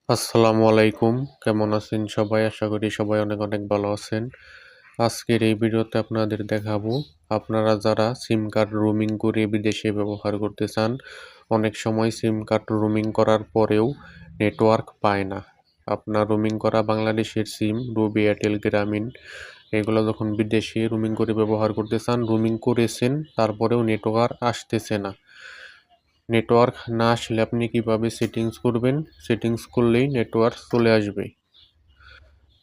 আসসালামু আলাইকুম। কেমন আছেন সবাই? আশা করি সবাই অনেক অনেক ভালো আছেন। আজকের এই ভিডিওতে আপনাদের দেখাবো আপনারা যারা সিম কার্ড রোমিং করে বিদেশে ব্যবহার করতে চান, অনেক সময় সিম কার্ড রোমিং করার পরেও নেটওয়ার্ক পায় না। আপনার রোমিং করা বাংলাদেশের সিম, রবি, এয়ারটেল, গ্রামীণ এগুলো যখন বিদেশে রোমিং করে ব্যবহার করতে চান, রোমিং করেছেন তারপরেও নেটওয়ার্ক আসতেছে না। নেটওয়ার্ক না আসলে আপনি কিভাবে সেটিংস করবেন? সেটিংস করলেই নেটওয়ার্ক চলে আসবে।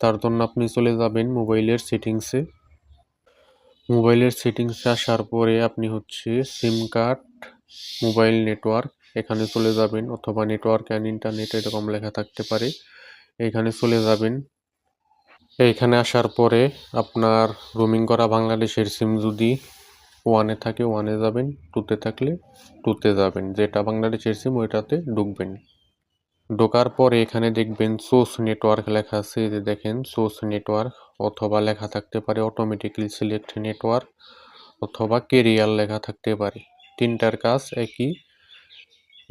তার জন্য আপনি চলে যাবেন মোবাইলের সেটিংসে। মোবাইলের সেটিংসে আসার পরে আপনি সিম কার্ড, মোবাইল নেটওয়ার্ক এখানে চলে যাবেন, অথবা নেটওয়ার্ক অ্যান্ড ইন্টারনেট এরকম লেখা থাকতে পারে। এখানে চলে যাবেন। এইখানে আসার পরে আপনার রোমিং করা বাংলাদেশের সিম যদি ওয়ানে থাকে ওয়ানে যাবেন, টুতে থাকলে টুতে যাবেন। যেটা বাংলাদেশের সিম ওইটাতে ঢুকবেন। ঢোকার পরে এখানে দেখবেন সোর্স নেটওয়ার্ক লেখা আছে, এই যে দেখেন সোর্স নেটওয়ার্ক, অথবা লেখা থাকতে পারে অটোমেটিক্যালি সিলেক্ট নেটওয়ার্ক, অথবা কেরিয়ার লেখা থাকতে পারে। তিনটার কাজ একই,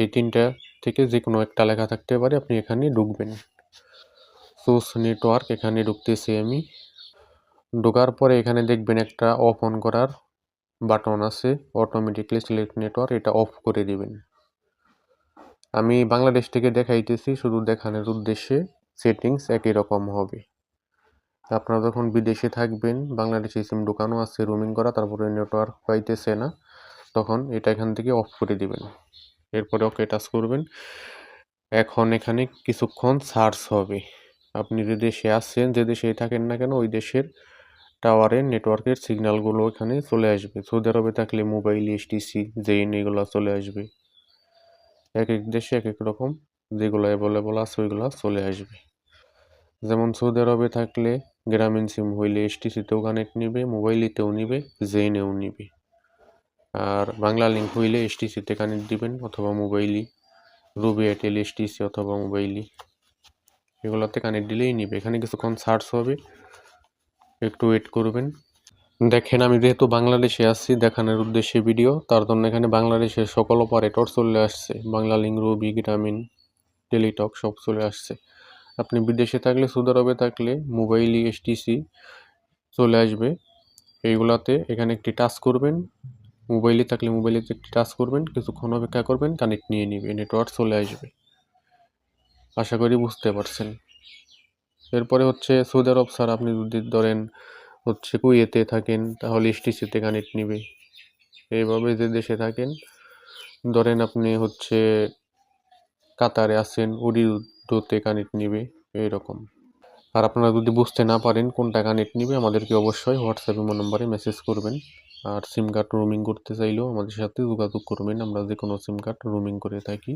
এই তিনটা থেকে যে কোনো একটা লেখা থাকতে পারে। আপনি এখানে ঢুকবেন। সোর্স নেটওয়ার্ক এখানে ঢুকতেছি আমি। ঢোকার পরে এখানে দেখবেন একটা অফ অন করার বাটন আছে, অটোমেটিক্যালি সিলেক্ট নেটওয়ার্ক, এটা অফ করে দিবেন। আমি বাংলাদেশ থেকে দেখাইতেছি শুধু দেখানোর উদ্দেশ্যে, সেটিংস একই রকম হবে। আপনারা যখন বিদেশে থাকবেন, বাংলাদেশে সিম ঢোকানো আছে রোমিং করা, তারপরে নেটওয়ার্ক পাইতেছে না, তখন এটা এখান থেকে অফ করে দিবেন। এরপরে ওকে টাচ করবেন। এখন এখানে কিছুক্ষণ সার্চ হবে। আপনি যে দেশে আছেন, যে দেশেই থাকেন না কেন, ওই দেশের টাওয়ারের নেটওয়ার্কের সিগন্যালগুলো এখানে চলে আসবে। সৌদি আরবে থাকলে মোবাইল, এসটিসি, জেইন এগুলো চলে আসবে। এক এক দেশে এক এক রকম, যেগুলো অ্যাভেলেবল আছে ওইগুলো চলে আসবে। যেমন সৌদি আরবে থাকলে গ্রামীণ সিম হইলে এসটিসিতেও কানেক্ট নিবে, মোবাইলেতেও নিবে, জেইনেও নিবে। আর বাংলা লিঙ্ক হইলে এসটিসিতে কানেক্ট দিবেন, অথবা মোবাইলই, রবি, এয়ারটেল, এসটিসি অথবা মোবাইলই, এগুলোতে কানেক্ট দিলেই নিবে। এখানে কিছুক্ষণ সার্চ হবে, একটু ওয়েট করবেন। দেখেন আমি যেহেতু বাংলাদেশে আছি দেখানোর উদ্দেশ্যে ভিডিও, তার জন্য এখানে বাংলাদেশের সকল অপারেটর চলে আসছে। বাংলা লিঙ্ক, রবি, গ্রামীণ, টেলিটক সব চলে আসছে। আপনি বিদেশে থাকলে, সৌদি আরবে থাকলে মোবাইলই, এসটিসি চলে আসবে। এইগুলাতে এখানে একটি টাচ করবেন। মোবাইলে থাকলে মোবাইলেতে একটি টাচ করবেন, কিছুক্ষণ অপেক্ষা করবেন, কানেক্ট নিয়ে নিবে, নেটওয়ার্ক চলে আসবে। আশা করি বুঝতে পারছেন। এরপরে সৌদি আরব স্যার, আপনি যদি ধরেন কুয়েতে থাকেন, তাহলে এসটিসিতে কানেক্ট নিবে। এইভাবে যে দেশে থাকেন, ধরেন আপনি কাতারে আছেন, উরিদোতে কানেক্ট নিবে, এইরকম। আর আপনারা যদি বুঝতে না পারেন কোনটা কানেক্ট নিবে, আমাদেরকে অবশ্যই হোয়াটসঅ্যাপ ইমো নম্বরে মেসেজ করবেন। আর সিম কার্ড রোমিং করতে চাইলেও আমাদের সাথে যোগাযোগ করবেন, আমরা যে কোনো সিম কার্ড রোমিং করে থাকি।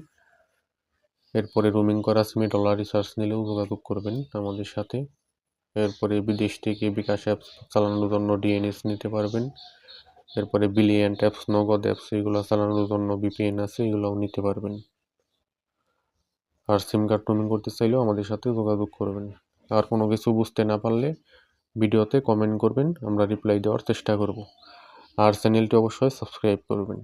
এরপরে রোমিং করা সিমে ডলার রিচার্জ নিলেও যোগাযোগ করবেন আমাদের সাথে। এরপরে বিদেশ থেকে বিকাশ অ্যাপস চালানোর জন্য ডিএনএস নিতে পারবেন। এরপরে বিলিয়ন্ট অ্যাপস, নগদ অ্যাপস, এগুলো চালানোর জন্য ভিপিএন আছে, এগুলোও নিতে পারবেন। আর সিম কার্ড রোমিং করতে চাইলেও আমাদের সাথে যোগাযোগ করবেন। আর কোনো কিছু বুঝতে না পারলে ভিডিওতে কমেন্ট করবেন, আমরা রিপ্লাই দেওয়ার চেষ্টা করব। আর চ্যানেলটি অবশ্যই সাবস্ক্রাইব করবেন।